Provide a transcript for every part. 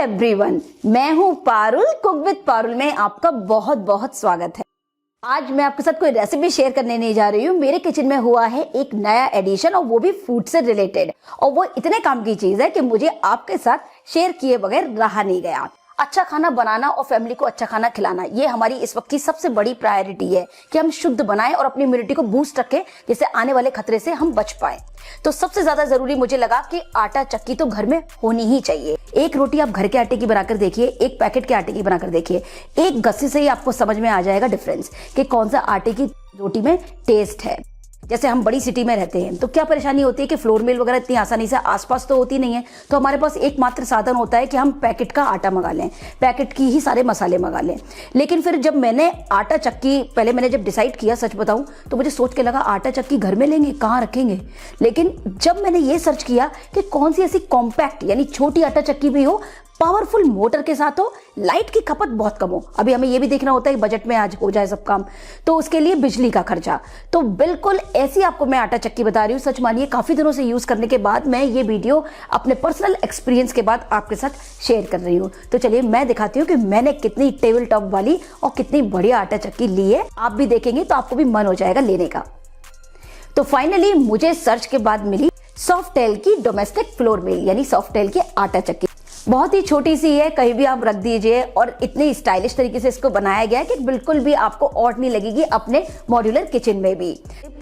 Everyone, मैं हूं Parul. Cook with Parul में आपका बहुत बहुत स्वागत है। आज मैं आपके साथ कोई रेसिपी शेयर करने नहीं जा रही हूँ। मेरे किचन में हुआ है एक नया एडिशन और वो भी फूड से रिलेटेड, और वो इतने काम की चीज है कि मुझे आपके साथ शेयर किए बगैर रहा नहीं गया। अच्छा खाना बनाना और फैमिली को अच्छा खाना खिलाना, ये हमारी इस वक्त की सबसे बड़ी प्रायोरिटी है कि हम शुद्ध बनाएं और अपनी इम्यूनिटी को बूस्ट रखें, जिससे आने वाले खतरे से हम बच पाएं। तो सबसे ज्यादा जरूरी मुझे लगा कि आटा चक्की तो घर में होनी ही चाहिए। एक रोटी आप घर के आटे की बनाकर देखिए, एक पैकेट के आटे की बनाकर देखिए, एक गस्से से ही आपको समझ में आ जाएगा डिफरेंस कि कौन सा आटे की रोटी में टेस्ट है। जैसे हम बड़ी सिटी में रहते हैं तो क्या परेशानी होती है कि फ्लोर मिल वगैरह इतनी आसानी से आसपास तो होती नहीं है, तो हमारे पास एकमात्र साधन होता है कि हम पैकेट का आटा मंगा लें, पैकेट की ही सारे मसाले मंगा लें। लेकिन फिर जब मैंने आटा चक्की पहले मैंने जब डिसाइड किया, सच बताऊं तो मुझे सोच के लगा आटा चक्की घर में लेंगे, कहाँ रखेंगे। लेकिन जब मैंने ये सर्च किया कि कौन सी ऐसी कॉम्पैक्ट यानी छोटी आटा चक्की भी हो, पावरफुल मोटर के साथ हो, लाइट की खपत बहुत कम हो। अभी हमें ये भी देखना होता है कि बजट में आज हो जाए सब काम, तो उसके लिए बिजली का खर्चा। तो बिल्कुल ऐसी आपको मैं आटा चक्की बता रही हूँ। सच मानिए काफी दिनों से यूज करने के बाद मैं ये वीडियो अपने पर्सनल एक्सपीरियंस के बाद आपके साथ शेयर कर रही हूँ। तो चलिए मैं दिखाती हूँ कि मैंने कितनी टेबल टॉप वाली और कितनी बढ़िया आटा चक्की ली है। आप भी देखेंगे तो आपको भी मन हो जाएगा लेने का। तो फाइनली मुझे सर्च के बाद मिली सॉफ्टेल की डोमेस्टिक फ्लोर मिल यानी सॉफ्टेल की आटा चक्की। बहुत ही छोटी सी है, कहीं भी आप रख दीजिए, और इतने स्टाइलिश तरीके से इसको बनाया गया है कि बिल्कुल भी आपको ऑड नहीं लगेगी अपने मॉड्यूलर किचन में भी।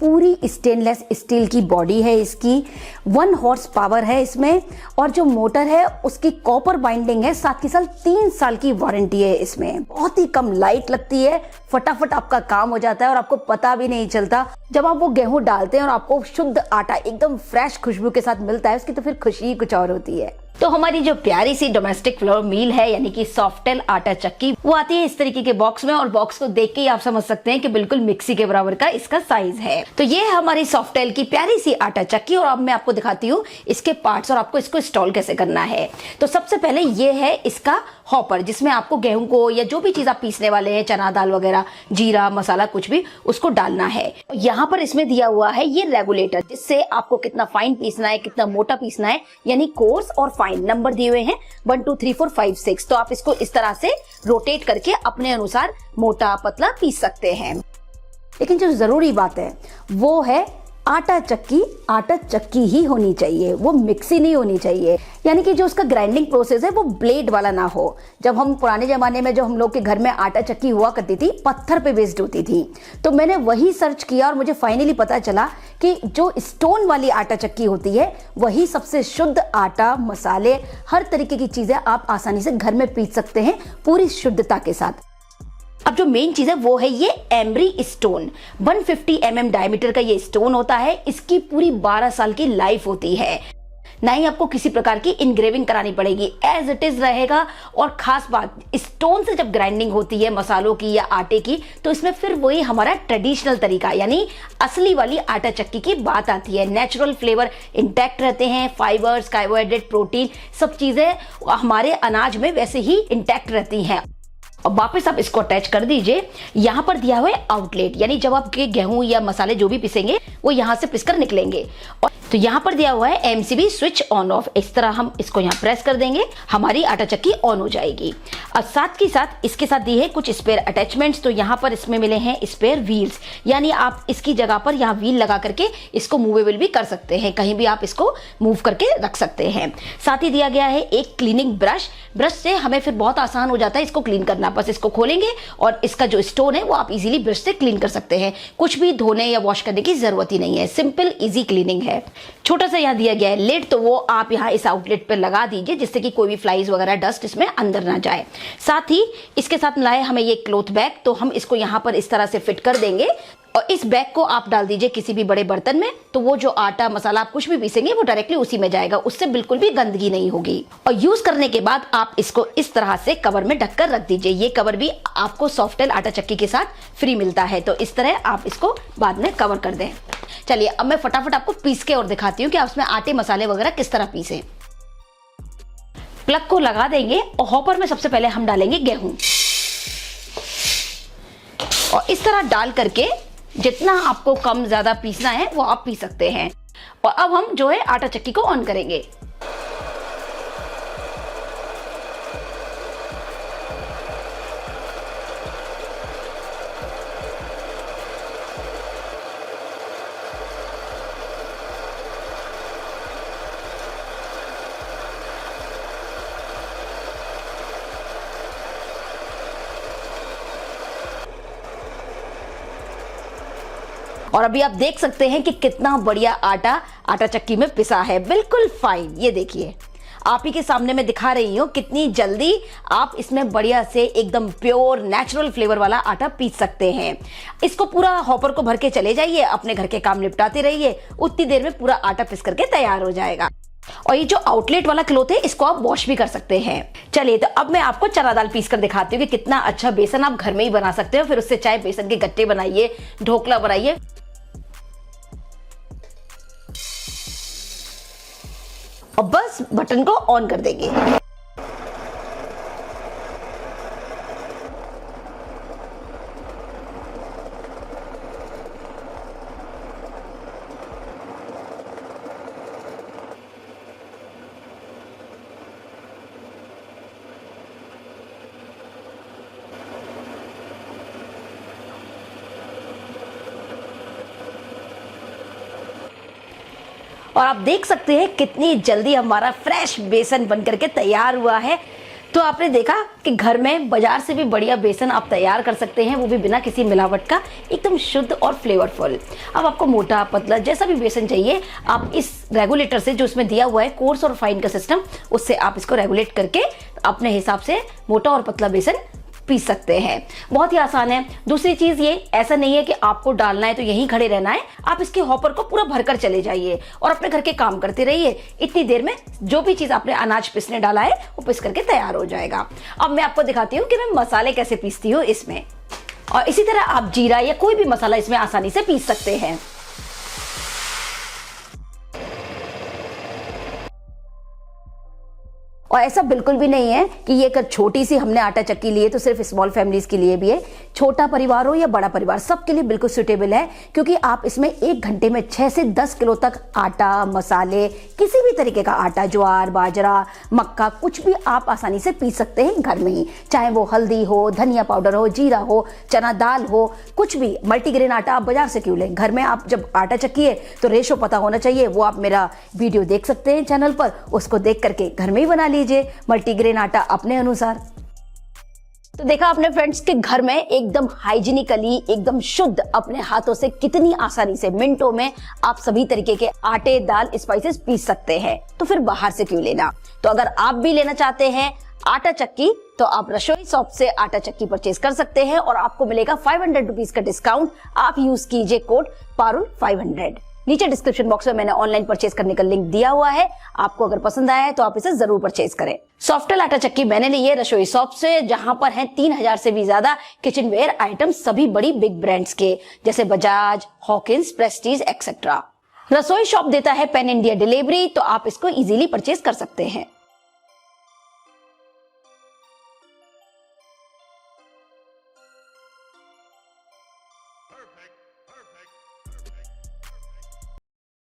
पूरी स्टेनलेस स्टील की बॉडी है इसकी, 1 हॉर्स पावर है इसमें, और जो मोटर है उसकी कॉपर बाइंडिंग है, साथ ही साथ 3 साल की वारंटी है इसमें। बहुत ही कम लाइट लगती है, फटाफट आपका काम हो जाता है और आपको पता भी नहीं चलता। जब आप वो गेहूं डालते हैं और आपको शुद्ध आटा एकदम फ्रेश खुशबू के साथ मिलता है उसकी तो फिर खुशी ही कुछ और होती है। तो हमारी जो प्यारी सी डोमेस्टिक फ्लोर मील है यानी कि सॉफ्टेल आटा चक्की, वो आती है इस तरीके के बॉक्स में, और बॉक्स को देख के ही आप समझ सकते हैं कि बिल्कुल मिक्सी के बराबर का इसका साइज है। तो ये है हमारी सॉफ्टेल की प्यारी सी आटा चक्की, और अब मैं आपको दिखाती हूँ इसके पार्ट्स और आपको इसको इंस्टॉल कैसे करना है। तो सबसे पहले ये है इसका हॉपर, जिसमें आपको गेहूं को या जो भी चीज आप पीसने वाले हैं, चना दाल वगैरह, जीरा मसाला कुछ भी, उसको डालना है। यहाँ पर इसमें दिया हुआ है ये रेगुलेटर, जिससे आपको कितना फाइन पीसना है, कितना मोटा पीसना है, यानी कोर्स और फाइन नंबर दिए हुए हैं 1 2 3 4 5 6। तो आप इसको इस तरह से रोटेट करके अपने अनुसार मोटा पतला पीस सकते हैं। लेकिन जो जरूरी बात है वो है आटा चक्की ही होनी चाहिए, वो मिक्सी नहीं होनी चाहिए। यानी कि जो उसका ग्राइंडिंग प्रोसेस है वो ब्लेड वाला ना हो। जब हम पुराने जमाने में जो हम लोग के घर में आटा चक्की हुआ करती थी, पत्थर पे बेस्ड होती थी, तो मैंने वही सर्च किया और मुझे फाइनली पता चला कि जो स्टोन वाली आटा चक्की होती है वही सबसे शुद्ध आटा, मसाले, हर तरीके की चीजें आप आसानी से घर में पीस सकते हैं पूरी शुद्धता के साथ। अब जो मेन चीज है वो है ये एम्ब्री स्टोन। 150 mm डायमीटर का ये स्टोन होता है। इसकी पूरी 12 साल की लाइफ होती है। ना ही आपको किसी प्रकार की इनग्रेविंग करानी पड़ेगी, एज इट इज रहेगा। और खास बात, स्टोन से जब ग्राइंडिंग होती है मसालों की या आटे की, तो इसमें फिर वही हमारा ट्रेडिशनल तरीका यानी असली वाली आटा चक्की की बात आती है। नेचुरल फ्लेवर इंटैक्ट रहते हैं, फाइबर्स, कार्बोहाइड्रेट, प्रोटीन, सब चीजें हमारे अनाज में वैसे ही इंटैक्ट रहती हैं। अब वापस आप इसको अटैच कर दीजिए। यहाँ पर दिया हुआ है आउटलेट, यानी जब आपके गेहूं या मसाले जो भी पिसेंगे वो यहाँ से पिसकर निकलेंगे। और तो यहाँ पर दिया हुआ है एमसीबी स्विच ऑन ऑफ। इस तरह हम इसको यहाँ प्रेस कर देंगे, हमारी आटा चक्की ऑन हो जाएगी। और साथ ही साथ इसके साथ दी है कुछ स्पेयर अटैचमेंट्स। तो यहाँ पर इसमें मिले हैं स्पेयर व्हील्स, यानी आप इसकी जगह पर यहाँ व्हील लगा करके इसको मूवेबल भी कर सकते हैं, कहीं भी आप इसको मूव करके रख सकते हैं। साथ ही दिया गया है एक क्लीनिंग ब्रश से हमें फिर बहुत आसान हो जाता है इसको क्लीन करना। बस इसको खोलेंगे और इसका जो स्टोन है वो आप इजीली ब्रश से क्लीन कर सकते हैं। कुछ भी धोने या वॉश करने की जरूरत ही नहीं है, सिंपल इजी क्लीनिंग है। छोटा सा यहाँ दिया गया है लिड, तो वो आप यहाँ इस आउटलेट पर लगा दीजिए जिससे कि कोई भी फ्लाइज वगैरह डस्ट इसमें अंदर ना जाए। साथ ही इसके साथ मिला है हमें ये क्लॉथ बैग, तो हम इसको यहाँ पर इस तरह से फिट कर देंगे और इस बैग को आप डाल दीजिए किसी भी बड़े बर्तन में। तो वो जो आटा मसाला आप कुछ भी पीसेंगे वो डायरेक्टली उसी में जाएगा, उससे बिल्कुल भी गंदगी नहीं होगी। और यूज करने के बाद आप इसको इस तरह से कवर में ढककर रख दीजिए। ये कवर भी आपको सॉफ्टेल आटा चक्की के साथ फ्री मिलता है, तो इस तरह आप इसको बाद में कवर कर दें। चलिए अब मैं फटाफट आपको पीस के और दिखाती हूँ कि आप उसमें आटे मसाले वगैरह किस तरह पीसे। प्लग को लगा देंगे और हॉपर में सबसे पहले हम डालेंगे गेहूं, और इस तरह डाल करके जितना आपको कम ज्यादा पीसना है वो आप पीस सकते हैं। और अब हम जो है आटा चक्की को ऑन करेंगे। और अभी आप देख सकते हैं कि कितना बढ़िया आटा चक्की में पिसा है, बिल्कुल फाइन। ये देखिए, आप ही के सामने मैं दिखा रही हूँ कितनी जल्दी आप इसमें बढ़िया से एकदम प्योर नेचुरल फ्लेवर वाला आटा पीस सकते हैं। इसको पूरा हॉपर को भर के चले जाइए, अपने घर के काम निपटाते रहिए, उतनी देर में पूरा आटा पीस करके तैयार हो जाएगा। और ये जो आउटलेट वाला क्लॉथ है इसको आप वॉश भी कर सकते हैं। चलिए, तो अब मैं आपको चना दाल पीस कर दिखाती हूँ कि कितना अच्छा बेसन आप घर में ही बना सकते हो। फिर उससे चाहे बेसन के गट्टे बनाइए, ढोकला बनाइए। और बस बटन को ऑन कर देंगे। और आप देख सकते हैं कितनी जल्दी हमारा फ्रेश बेसन बनकर के तैयार हुआ है। तो आपने देखा कि घर में बाजार से भी बढ़िया बेसन आप तैयार कर सकते हैं, वो भी बिना किसी मिलावट का, एकदम शुद्ध और फ्लेवरफुल। अब आपको मोटा पतला जैसा भी बेसन चाहिए, आप इस रेगुलेटर से, जो इसमें दिया हुआ है कोर्स और फाइन का सिस्टम, उससे आप इसको रेगुलेट करके अपने हिसाब से मोटा और पतला बेसन पीस सकते हैं। बहुत ही आसान है। दूसरी चीज ये, ऐसा नहीं है कि आपको डालना है तो यहीं खड़े रहना है, आप इसके हॉपर को पूरा भरकर चले जाइए और अपने घर के काम करते रहिए। इतनी देर में जो भी चीज आपने अनाज पीसने डाला है वो पीस करके तैयार हो जाएगा। अब मैं आपको दिखाती हूँ कि मैं मसाले कैसे पीसती हूँ इसमें, और इसी तरह आप जीरा या कोई भी मसाला इसमें आसानी से पीस सकते हैं। और ऐसा बिल्कुल भी नहीं है कि ये एक छोटी सी हमने आटा चक्की ली है तो सिर्फ स्मॉल फैमिलीज के लिए भी है। छोटा परिवार हो या बड़ा परिवार, सबके लिए बिल्कुल सुटेबल है, क्योंकि आप इसमें 1 घंटे में 6 से 10 किलो तक आटा, मसाले, किसी भी तरीके का आटा, ज्वार, बाजरा, मक्का, कुछ भी आप आसानी से पीस सकते हैं घर में ही। चाहे वो हल्दी हो, धनिया पाउडर हो, जीरा हो, चना दाल हो, कुछ भी। मल्टीग्रेन आटा आप बाजार से क्यों लें, घर में आप जब आटा चक्कीए तो रेशो पता होना चाहिए। वो आप मेरा वीडियो देख सकते हैं चैनल पर, उसको देख करके घर में ही बना लीजिए मल्टीग्रेन आटा अपने अनुसार। तो देखा आपने फ्रेंड्स कि घर में एकदम हाइजीनिकली, एकदम शुद्ध, अपने हाथों से कितनी आसानी से मिनटों में आप सभी तरीके के आटे, दाल, स्पाइसेस पीस सकते हैं। तो फिर बाहर से क्यों लेना। तो अगर आप भी लेना चाहते हैं आटा चक्की, तो आप रसोई शॉप से आटा चक्की परचेज कर सकते हैं और आपको मिलेगा 500 रुपीज का डिस्काउंट। आप यूज कीजिए कोड पारुल 500। नीचे डिस्क्रिप्शन बॉक्स में मैंने ऑनलाइन परचेज करने का लिंक दिया हुआ है। आपको अगर पसंद आया है तो आप इसे जरूर परचेज करें। सॉफ्टेल आटा चक्की मैंने ली है रसोई शॉप से, जहां पर हैं 3000 से भी ज्यादा किचन वेयर आइटम, सभी बड़ी बिग ब्रांड्स के, जैसे बजाज, हॉकिंस, प्रेस्टीज एक्सेट्रा। रसोई शॉप देता है पैन इंडिया डिलीवरी, तो आप इसको इजीली परचेज कर सकते हैं। Perfect.